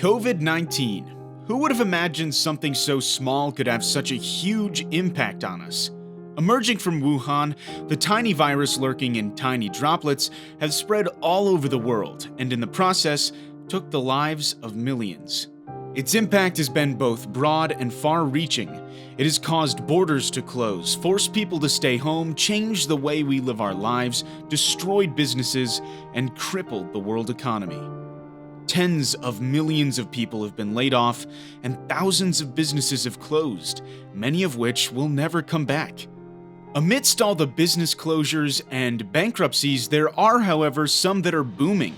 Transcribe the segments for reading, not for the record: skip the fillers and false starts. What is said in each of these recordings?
COVID-19. Who would have imagined something so small could have such a huge impact on us? Emerging from Wuhan, the tiny virus lurking in tiny droplets has spread all over the world and in the process took the lives of millions. Its impact has been both broad and far-reaching. It has caused borders to close, forced people to stay home, changed the way we live our lives, destroyed businesses, and crippled the world economy. Tens of millions of people have been laid off, and thousands of businesses have closed, many of which will never come back. Amidst all the business closures and bankruptcies, there are, however, some that are booming.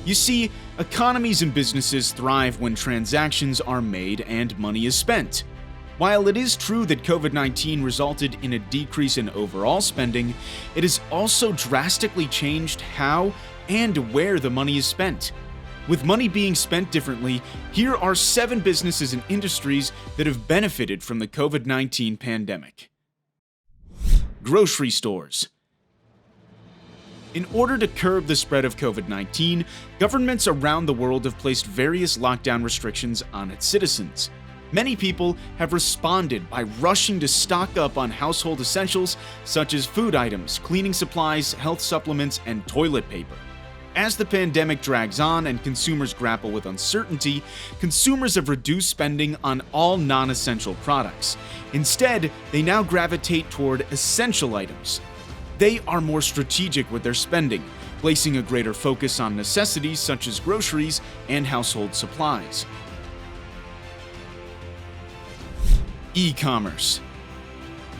You see, economies and businesses thrive when transactions are made and money is spent. While it is true that COVID-19 resulted in a decrease in overall spending, it has also drastically changed how and where the money is spent. With money being spent differently, here are 7 businesses and industries that have benefited from the COVID-19 pandemic. Grocery stores. In order to curb the spread of COVID-19, governments around the world have placed various lockdown restrictions on its citizens. Many people have responded by rushing to stock up on household essentials such as food items, cleaning supplies, health supplements, and toilet paper. As the pandemic drags on and consumers grapple with uncertainty, consumers have reduced spending on all non-essential products. Instead, they now gravitate toward essential items. They are more strategic with their spending, placing a greater focus on necessities such as groceries and household supplies. E-commerce.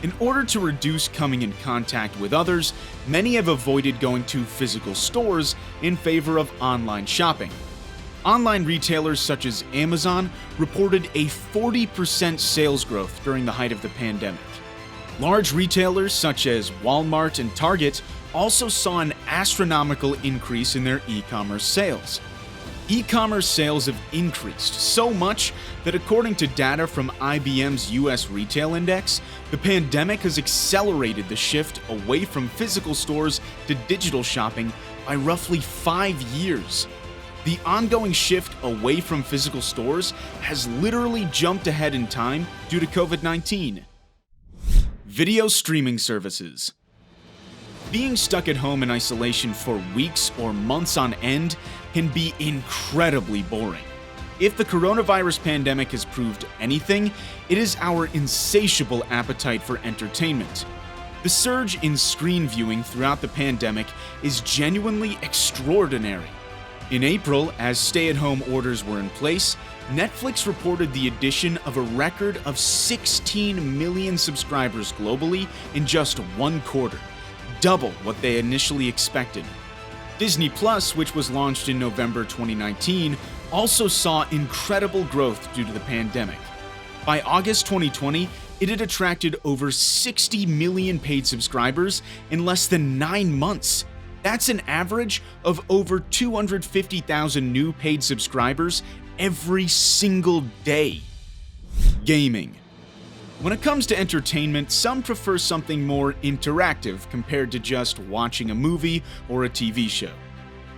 In order to reduce coming in contact with others, many have avoided going to physical stores in favor of online shopping. Online retailers such as Amazon reported a 40% sales growth during the height of the pandemic. Large retailers such as Walmart and Target also saw an astronomical increase in their e-commerce sales. E-commerce sales have increased so much that according to data from IBM's US Retail Index, the pandemic has accelerated the shift away from physical stores to digital shopping by roughly 5 years. The ongoing shift away from physical stores has literally jumped ahead in time due to COVID-19. Video streaming services. Being stuck at home in isolation for weeks or months on end can be incredibly boring. If the coronavirus pandemic has proved anything, it is our insatiable appetite for entertainment. The surge in screen viewing throughout the pandemic is genuinely extraordinary. In April, as stay-at-home orders were in place, Netflix reported the addition of a record of 16 million subscribers globally in just one quarter, double what they initially expected. Disney Plus, which was launched in November 2019, also saw incredible growth due to the pandemic. By August 2020, it had attracted over 60 million paid subscribers in less than 9 months. That's an average of over 250,000 new paid subscribers every single day. Gaming. When it comes to entertainment, some prefer something more interactive compared to just watching a movie or a TV show.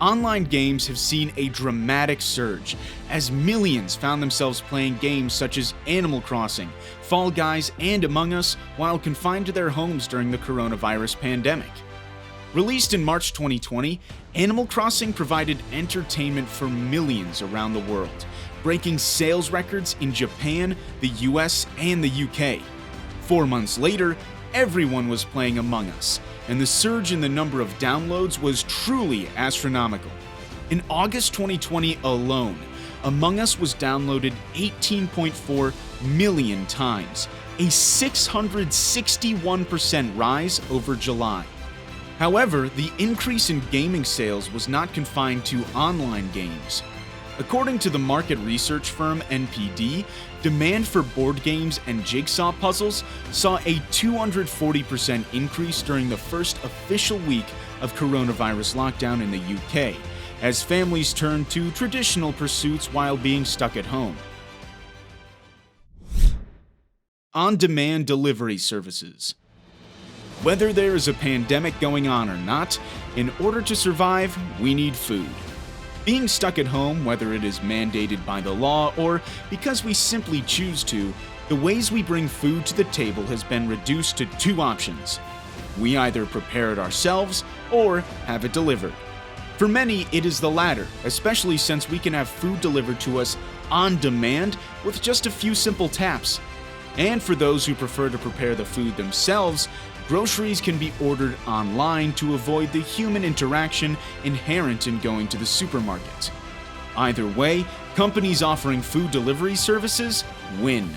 Online games have seen a dramatic surge, as millions found themselves playing games such as Animal Crossing, Fall Guys, and Among Us while confined to their homes during the coronavirus pandemic. Released in March 2020, Animal Crossing provided entertainment for millions around the world, breaking sales records in Japan, the US, and the UK. 4 months later, everyone was playing Among Us, and the surge in the number of downloads was truly astronomical. In August 2020 alone, Among Us was downloaded 18.4 million times, a 661% rise over July. However, the increase in gaming sales was not confined to online games. According to the market research firm NPD, demand for board games and jigsaw puzzles saw a 240% increase during the first official week of coronavirus lockdown in the UK, as families turned to traditional pursuits while being stuck at home. On-demand delivery services. Whether there is a pandemic going on or not, in order to survive, we need food. Being stuck at home, whether it is mandated by the law or because we simply choose to, the ways we bring food to the table has been reduced to two options. We either prepare it ourselves or have it delivered. For many, it is the latter, especially since we can have food delivered to us on demand with just a few simple taps. And for those who prefer to prepare the food themselves, groceries can be ordered online to avoid the human interaction inherent in going to the supermarket. Either way, companies offering food delivery services win.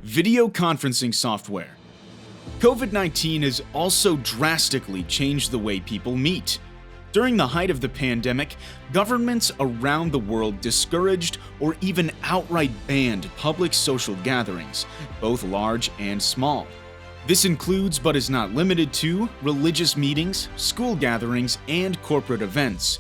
Video conferencing software. COVID-19 has also drastically changed the way people meet. During the height of the pandemic, governments around the world discouraged or even outright banned public social gatherings, both large and small. This includes, but is not limited to, religious meetings, school gatherings, and corporate events.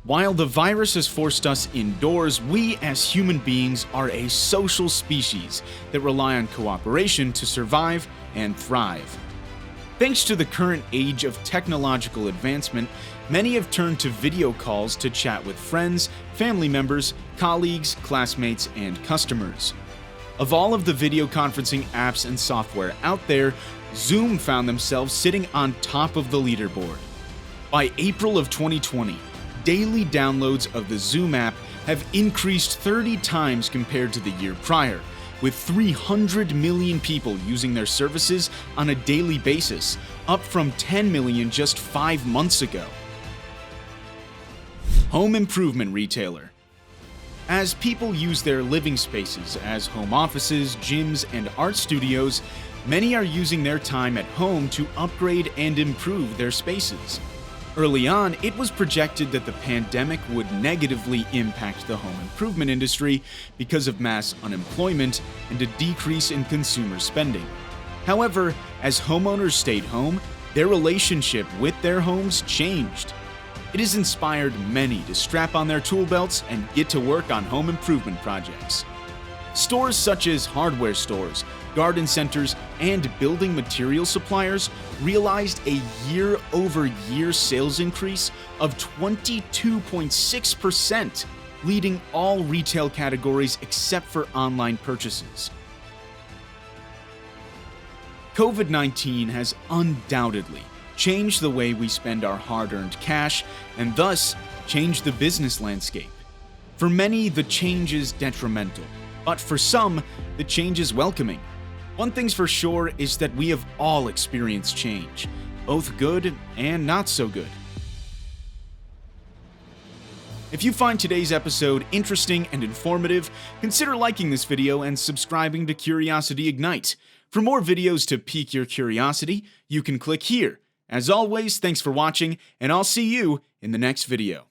While the virus has forced us indoors, we as human beings are a social species that rely on cooperation to survive and thrive. Thanks to the current age of technological advancement, many have turned to video calls to chat with friends, family members, colleagues, classmates, and customers. Of all of the video conferencing apps and software out there, Zoom found themselves sitting on top of the leaderboard. By April of 2020, daily downloads of the Zoom app have increased 30 times compared to the year prior, with 300 million people using their services on a daily basis, up from 10 million just 5 months ago. Home improvement retailer. As people use their living spaces as home offices, gyms, and art studios, many are using their time at home to upgrade and improve their spaces. Early on, it was projected that the pandemic would negatively impact the home improvement industry because of mass unemployment and a decrease in consumer spending. However, as homeowners stayed home, their relationship with their homes changed. It has inspired many to strap on their tool belts and get to work on home improvement projects. Stores such as hardware stores, garden centers, and building material suppliers realized a year-over-year sales increase of 22.6%, leading all retail categories except for online purchases. COVID-19 has undoubtedly changed the way we spend our hard-earned cash and thus changed the business landscape. For many, the change is detrimental, but for some, the change is welcoming. One thing's for sure is that we have all experienced change, both good and not so good. If you find today's episode interesting and informative, consider liking this video and subscribing to Curiosity Ignite. For more videos to pique your curiosity, you can click here. As always, thanks for watching, and I'll see you in the next video.